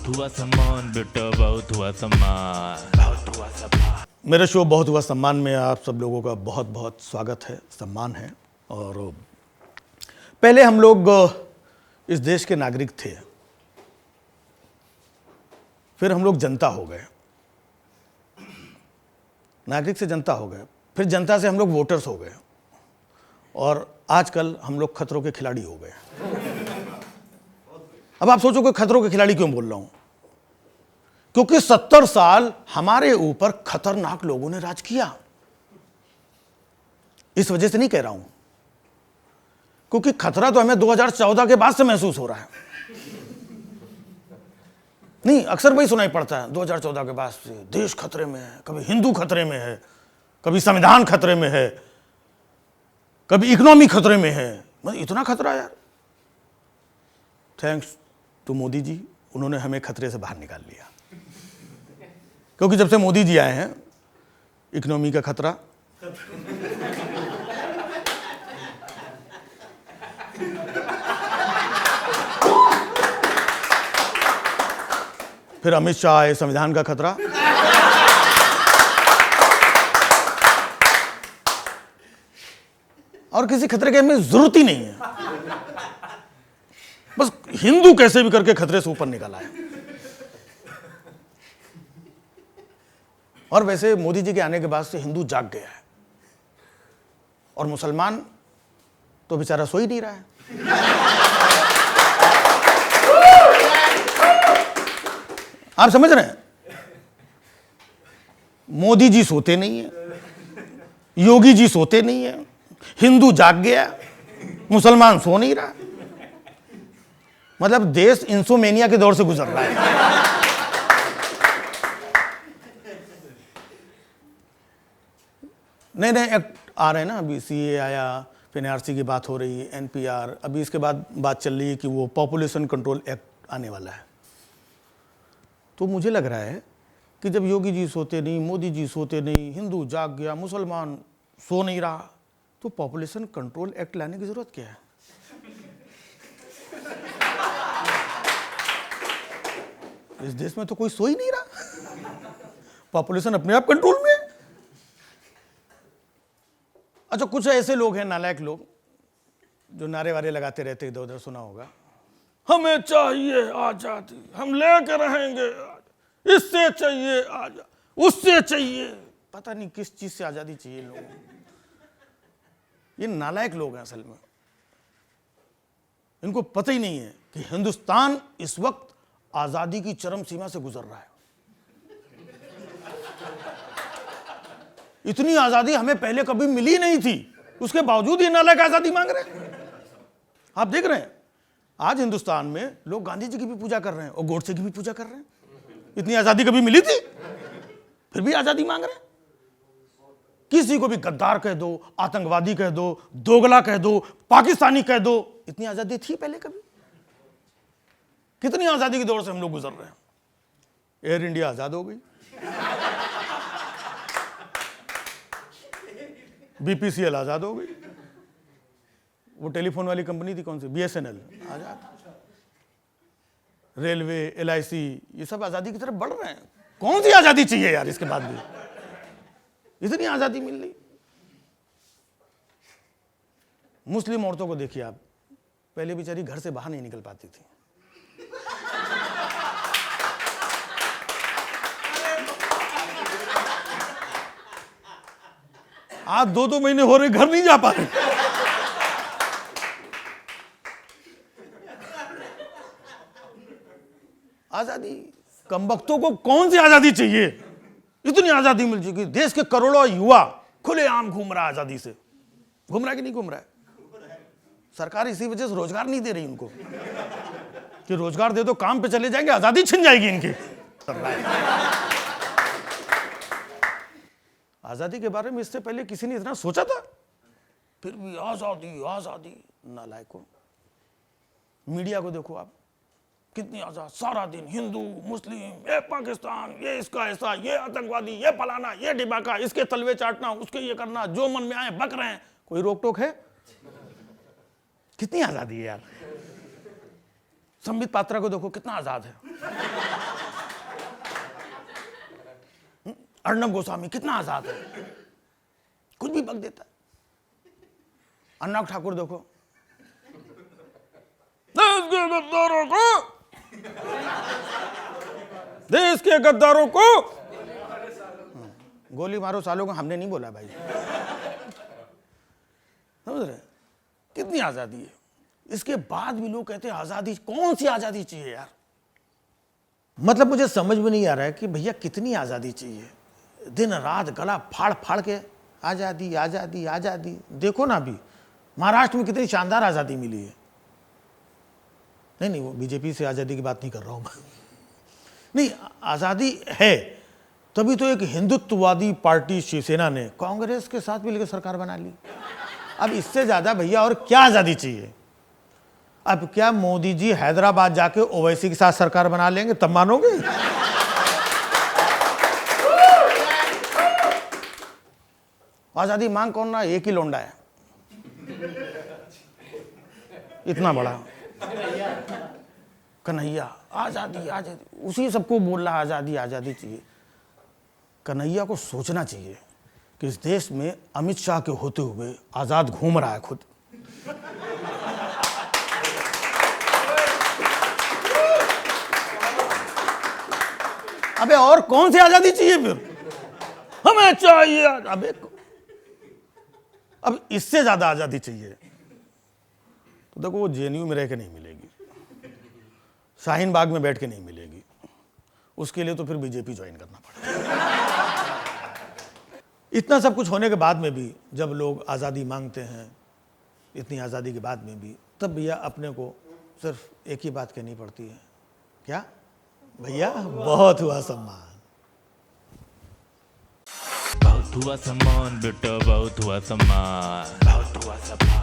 बहुत हुआ सम्मान बेटा, बहुत हुआ सम्मान, बहुत हुआ सम्मान। मेरे शो बहुत हुआ सम्मान में आप सब लोगों का बहुत बहुत स्वागत है, सम्मान है। और पहले हम लोग इस देश के नागरिक थे, फिर हम लोग जनता हो गए, नागरिक से जनता हो गए, फिर जनता से हम लोग वोटर्स हो गए, और आजकल हम लोग खतरों के खिलाड़ी हो गए। अब आप सोचो कि खतरों के खिलाड़ी क्यों बोल रहा हूं? क्योंकि 70 साल हमारे ऊपर खतरनाक लोगों ने राज किया। इस वजह से नहीं कह रहा हूं, क्योंकि खतरा तो हमें 2014 के बाद से महसूस हो रहा है। नहीं, अक्सर वही सुनाई पड़ता है 2014 के बाद से देश खतरे में है, कभी हिंदू खतरे में है, कभी संविधान खतरे में है, कभी इकोनॉमी खतरे में है। मतलब इतना खतरा यार। थैंक्स टू मोदी जी, उन्होंने हमें खतरे से बाहर निकाल लिया। क्योंकि जब से मोदी जी आए हैं, इकोनॉमी का खतरा, फिर अमित शाह आए, संविधान का खतरा, और किसी खतरे की हमें जरूरत ही नहीं है। बस हिंदू कैसे भी करके खतरे से ऊपर निकल आए। और वैसे मोदी जी के आने के बाद से हिंदू जाग गया है, और मुसलमान तो बेचारा सो ही नहीं रहा है। आप समझ रहे हैं? मोदी जी सोते नहीं है, योगी जी सोते नहीं है, हिंदू जाग गया, मुसलमान सो नहीं रहा। मतलब देश इंसोमेनिया के दौर से गुजर रहा है। नए नए एक्ट आ रहे हैं ना, अभी सीए आया, फिर एनआरसी की बात हो रही है, एनपीआर, अभी इसके बाद बात चल रही है कि वो पॉपुलेशन कंट्रोल एक्ट आने वाला है। तो मुझे लग रहा है कि जब योगी जी सोते नहीं, मोदी जी सोते नहीं, हिंदू जाग गया, मुसलमान सो नहीं रहा, तो पॉपुलेशन कंट्रोल एक्ट लाने की जरूरत क्या है? इस देश में तो कोई सो ही नहीं रहा, पॉपुलेशन अपने आप कंट्रोल में है। अच्छा, कुछ ऐसे लोग हैं, नालायक लोग, जो नारे वारे लगाते रहते, इधर उधर सुना होगा, हमें चाहिए आजादी, हम लेकर रहेंगे, इससे चाहिए आजादी, उससे चाहिए, पता नहीं किस चीज से आजादी चाहिए लोगों को। ये नालायक लोग हैं असल में। इनको पता ही नहीं है कि हिंदुस्तान इस वक्त आजादी की चरम सीमा से गुजर रहा है। इतनी आजादी हमें पहले कभी मिली नहीं थी, उसके बावजूद ये नालायक आजादी मांग रहे हैं। आप देख रहे हैं आज हिंदुस्तान में लोग गांधी जी की भी पूजा कर रहे हैं और गोडसे की भी पूजा कर रहे हैं। इतनी आजादी कभी मिली थी, फिर भी आजादी मांग रहे हैं। किसी को भी गद्दार कह दो, आतंकवादी कह दो, दोगला कह दो, पाकिस्तानी कह दो। इतनी आजादी थी पहले कभी? कितनी आजादी के दौर से हम लोग गुजर रहे हैं। एयर इंडिया आजाद हो गई, बीपीसीएल आजाद हो गई, वो टेलीफोन वाली कंपनी थी कौन सी, बीएसएनएल आजाद, रेलवे, एलआईसी, ये सब आजादी की तरफ बढ़ रहे हैं। कौन सी आजादी चाहिए यार इसके बाद भी? इतनी आजादी मिल रही। मुस्लिम औरतों को देखिए आप, पहले बेचारी घर से बाहर नहीं निकल पाती थी, आज 2-2 महीने हो रहे घर नहीं जा पा रहे। आजादी, कमबख्तों को कौन सी आजादी चाहिए? इतनी आजादी मिल चुकी, देश के करोड़ों युवा खुलेआम घूम रहा है आजादी से। घूम रहा है कि नहीं घूम रहा है? सरकार इसी वजह से रोजगार नहीं दे रही उनको, कि रोजगार दे दो, काम पे चले जाएंगे, आजादी छिन जाएगी इनकी। आजादी के बारे में इससे पहले किसी ने इतना सोचा था? फिर भी आजादी आजादी, नालायकों। मीडिया को देखो आप, कितनी आजाद, सारा दिन हिंदू मुस्लिम, ये पाकिस्तान, ये इसका ऐसा, ये आतंकवादी, ये फलाना, ये डिबाका, इसके तलवे चाटना, उसके ये करना, जो मन में आए बक रहे हैं। कोई रोक टोक है? कितनी आजादी है यार। संबित पात्रा को देखो, कितना आजाद है। अर्णब गोस्वामी कितना आजाद है, कुछ भी बक देता है। अनुराग ठाकुर देखो, देश के गद्दारों को, देश के गद्दारों को गोली मारो सालों को, हमने नहीं बोला भाई। समझ रहे, कितनी आजादी है। इसके बाद भी लोग कहते हैं आजादी, कौन सी आजादी चाहिए यार। मतलब मुझे समझ में नहीं आ रहा है कि भैया कितनी आजादी चाहिए। दिन रात गला फाड़ फाड़ के आजादी आजादी आजादी। देखो ना अभी महाराष्ट्र में कितनी शानदार आजादी मिली है। नहीं, वो बीजेपी से आजादी की बात नहीं कर रहा हूं मैं। नहीं, आजादी है, तभी तो एक हिंदुत्ववादी पार्टी शिवसेना ने कांग्रेस के साथ मिलकर सरकार बना ली। अब इससे ज्यादा भैया और क्या आजादी चाहिए। अब क्या मोदी जी हैदराबाद जाके ओवैसी के साथ सरकार बना लेंगे तब मानोगे? आजादी मांग कौन रहा है? एक ही लोंडा है, इतना बड़ा कन्हैया। आजादी आजादी, उसी सबको बोल रहा आजादी आजादी चाहिए। कन्हैया को सोचना चाहिए कि इस देश में अमित शाह के होते हुए आजाद घूम रहा है खुद। अबे और कौन सी आजादी चाहिए फिर? हमें चाहिए अबे, अब इससे ज्यादा आजादी चाहिए तो देखो वो जेएनयू में रह के नहीं मिलेगी, शाहीन बाग में बैठ के नहीं मिलेगी। उसके लिए तो फिर बीजेपी ज्वाइन करना पड़ेगा। इतना सब कुछ होने के बाद में भी जब लोग आज़ादी मांगते हैं, इतनी आज़ादी के बाद में भी, तब भैया अपने को सिर्फ एक ही बात कहनी पड़ती है, क्या भैया? बहुत हुआ सम्मान। बहुत हुआ सम्मान बेटा, बहुत हुआ सम्मान, बहुत हुआ सम्मान।